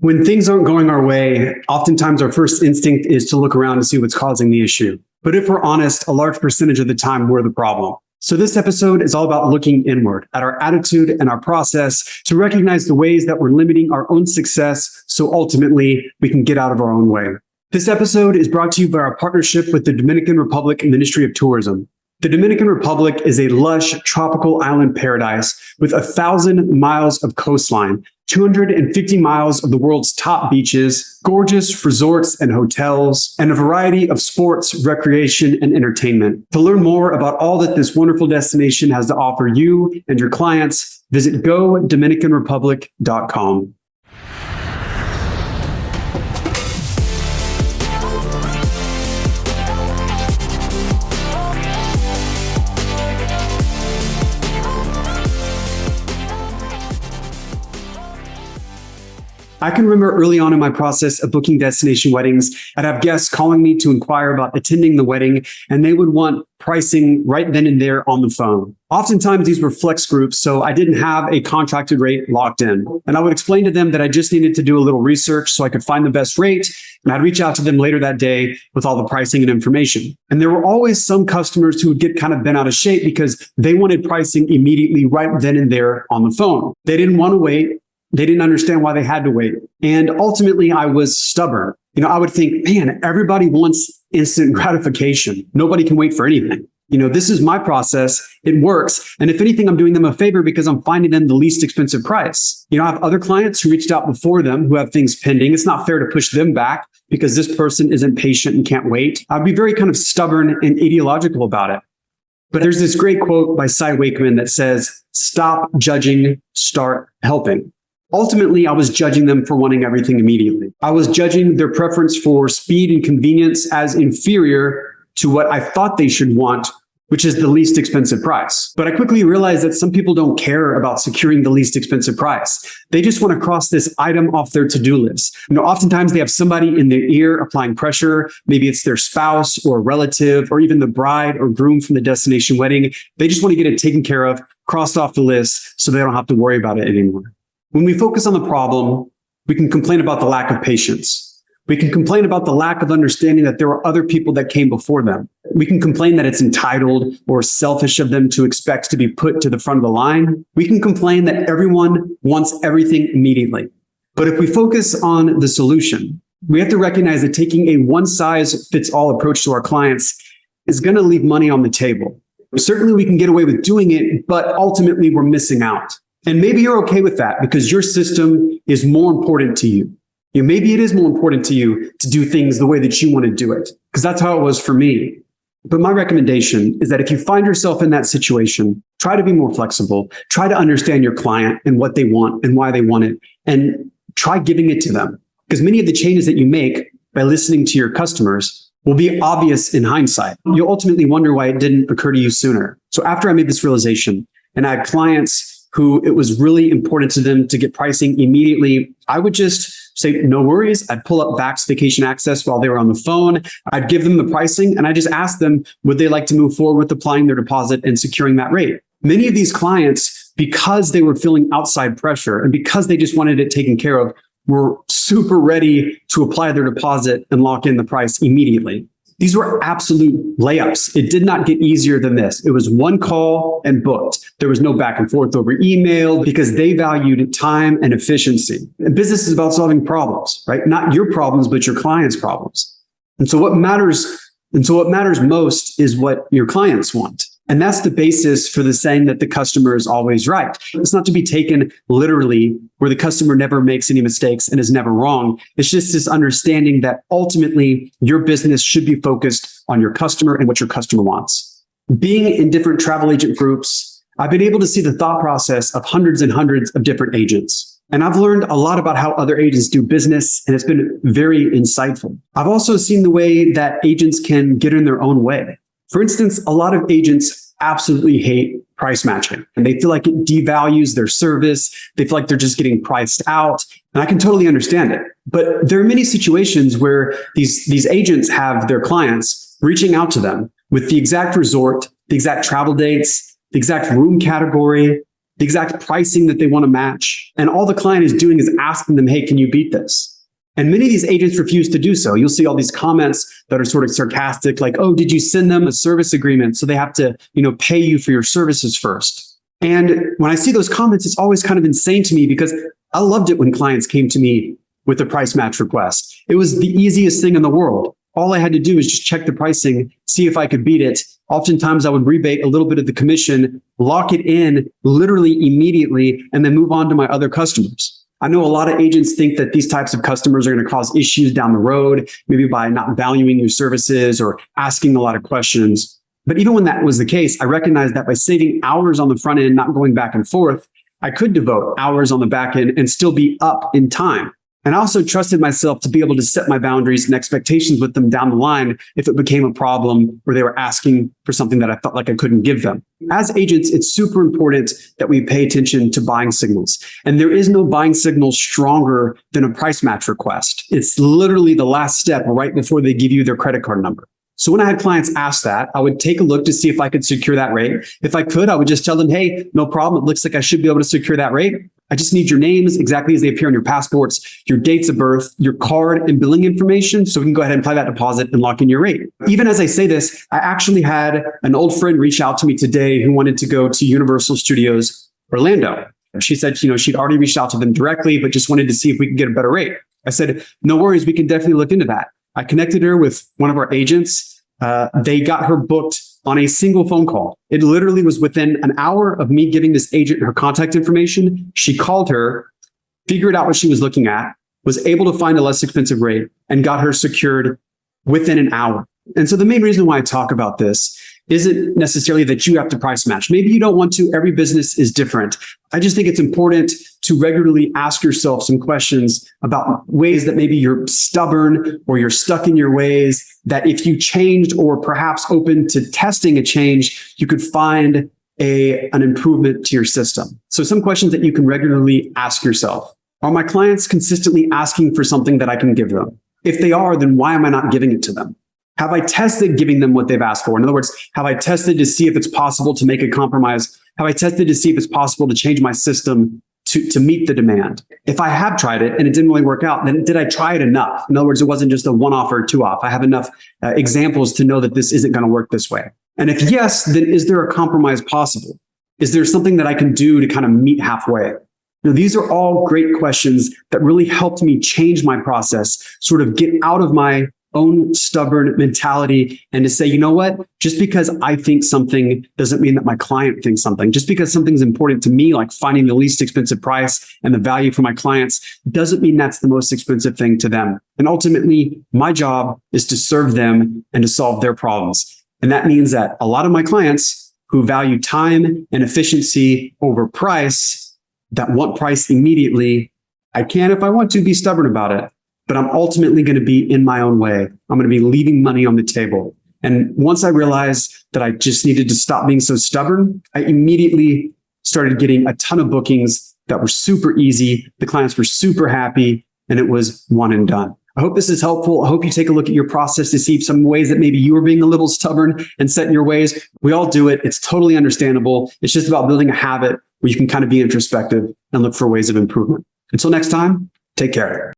When things aren't going our way, oftentimes our first instinct is to look around to see what's causing the issue. But if we're honest, a large percentage of the time, we're the problem. So this episode is all about looking inward at our attitude and our process to recognize the ways that we're limiting our own success so ultimately we can get out of our own way. This episode is brought to you by our partnership with the Dominican Republic Ministry of Tourism. The Dominican Republic is a lush tropical island paradise with 1,000 miles of coastline, 250 miles of the world's top beaches, gorgeous resorts and hotels, and a variety of sports, recreation, and entertainment. To learn more about all that this wonderful destination has to offer you and your clients, visit GoDominicanRepublic.com. I can remember early on in my process of booking destination weddings, I'd have guests calling me to inquire about attending the wedding, and they would want pricing right then and there on the phone. Oftentimes, these were flex groups, so I didn't have a contracted rate locked in. And I would explain to them that I just needed to do a little research so I could find the best rate, and I'd reach out to them later that day with all the pricing and information. And there were always some customers who would get kind of bent out of shape because they wanted pricing immediately right then and there on the phone. They didn't want to wait. They didn't understand why they had to wait. And ultimately, I was stubborn. I would think, man, everybody wants instant gratification. Nobody can wait for anything. This is my process. It works. And if anything, I'm doing them a favor because I'm finding them the least expensive price. I have other clients who reached out before them who have things pending. It's not fair to push them back because this person isn't patient and can't wait. I'd be very kind of stubborn and ideological about it. But there's this great quote by Cy Wakeman that says, "Stop judging, start helping." Ultimately, I was judging them for wanting everything immediately. I was judging their preference for speed and convenience as inferior to what I thought they should want, which is the least expensive price. But I quickly realized that some people don't care about securing the least expensive price. They just want to cross this item off their to-do list. Oftentimes they have somebody in their ear applying pressure. Maybe it's their spouse or relative or even the bride or groom from the destination wedding. They just want to get it taken care of, crossed off the list so they don't have to worry about it anymore. When we focus on the problem, we can complain about the lack of patience. We can complain about the lack of understanding that there were other people that came before them. We can complain that it's entitled or selfish of them to expect to be put to the front of the line. We can complain that everyone wants everything immediately. But if we focus on the solution, we have to recognize that taking a one-size-fits-all approach to our clients is going to leave money on the table. Certainly we can get away with doing it, but ultimately we're missing out. And maybe you're okay with that because your system is more important to you. Maybe it is more important to you to do things the way that you want to do it, because that's how it was for me. But my recommendation is that if you find yourself in that situation, try to be more flexible, try to understand your client and what they want and why they want it, and try giving it to them. Because many of the changes that you make by listening to your customers will be obvious in hindsight. You'll ultimately wonder why it didn't occur to you sooner. So after I made this realization and I had clients who it was really important to them to get pricing immediately, I would just say, no worries. I'd pull up Vax Vacation Access while they were on the phone. I'd give them the pricing and I just asked them, would they like to move forward with applying their deposit and securing that rate? Many of these clients, because they were feeling outside pressure and because they just wanted it taken care of, were super ready to apply their deposit and lock in the price immediately. These were absolute layups. It did not get easier than this. It was one call and booked. There was no back and forth over email because they valued time and efficiency. And business is about solving problems, right? Not your problems, but your clients' problems. And so what matters most is what your clients want. And that's the basis for the saying that the customer is always right. It's not to be taken literally where the customer never makes any mistakes and is never wrong. It's just this understanding that ultimately your business should be focused on your customer and what your customer wants. Being in different travel agent groups, I've been able to see the thought process of hundreds and hundreds of different agents. And I've learned a lot about how other agents do business, and it's been very insightful. I've also seen the way that agents can get in their own way. For instance, a lot of agents absolutely hate price matching, and they feel like it devalues their service. They feel like they're just getting priced out. And I can totally understand it. But there are many situations where these agents have their clients reaching out to them with the exact resort, the exact travel dates, the exact room category, the exact pricing that they want to match. And all the client is doing is asking them, hey, can you beat this? And many of these agents refuse to do so. You'll see all these comments that are sort of sarcastic, like, oh, did you send them a service agreement? So they have to, pay you for your services first. And when I see those comments, it's always kind of insane to me because I loved it when clients came to me with a price match request. It was the easiest thing in the world. All I had to do was just check the pricing, see if I could beat it. Oftentimes I would rebate a little bit of the commission, lock it in literally immediately, and then move on to my other customers. I know a lot of agents think that these types of customers are going to cause issues down the road, maybe by not valuing your services or asking a lot of questions. But even when that was the case, I recognized that by saving hours on the front end, not going back and forth, I could devote hours on the back end and still be up in time. And I also trusted myself to be able to set my boundaries and expectations with them down the line if it became a problem or they were asking for something that I felt like I couldn't give them. As agents, it's super important that we pay attention to buying signals. And there is no buying signal stronger than a price match request. It's literally the last step right before they give you their credit card number. So when I had clients ask that, I would take a look to see if I could secure that rate. If I could, I would just tell them, hey, no problem. It looks like I should be able to secure that rate. I just need your names exactly as they appear on your passports, your dates of birth, your card and billing information. So we can go ahead and apply that deposit and lock in your rate. Even as I say this, I actually had an old friend reach out to me today who wanted to go to Universal Studios Orlando. She said, she'd already reached out to them directly, but just wanted to see if we could get a better rate. I said, no worries. We can definitely look into that. I connected her with one of our agents. They got her booked on a single phone call. It literally was within an hour of me giving this agent her contact information. She called her, figured out what she was looking at, was able to find a less expensive rate, and got her secured within an hour. And so the main reason why I talk about this isn't necessarily that you have to price match. Maybe you don't want to. Every business is different. I just think it's important to regularly ask yourself some questions about ways that maybe you're stubborn or you're stuck in your ways, that if you changed or perhaps open to testing a change, you could find an improvement to your system. So some questions that you can regularly ask yourself. Are my clients consistently asking for something that I can give them? If they are, then why am I not giving it to them? Have I tested giving them what they've asked for? In other words, have I tested to see if it's possible to make a compromise? Have I tested to see if it's possible to change my system to meet the demand? If I have tried it and it didn't really work out, then did I try it enough? In other words, it wasn't just a one-off or two-off. I have enough examples to know that this isn't going to work this way. And if yes, then is there a compromise possible? Is there something that I can do to kind of meet halfway? Now, these are all great questions that really helped me change my process, sort of get out of my own stubborn mentality and to say, you know what, just because I think something doesn't mean that my client thinks something. Just because something's important to me, like finding the least expensive price and the value for my clients, doesn't mean that's the most expensive thing to them. And ultimately, my job is to serve them and to solve their problems. And that means that a lot of my clients who value time and efficiency over price, that want price immediately, I can, if I want to, be stubborn about it. But I'm ultimately going to be in my own way. I'm going to be leaving money on the table. And once I realized that I just needed to stop being so stubborn, I immediately started getting a ton of bookings that were super easy. The clients were super happy, and it was one and done. I hope this is helpful. I hope you take a look at your process to see some ways that maybe you are being a little stubborn and set in your ways. We all do it. It's totally understandable. It's just about building a habit where you can kind of be introspective and look for ways of improvement. Until next time, take care.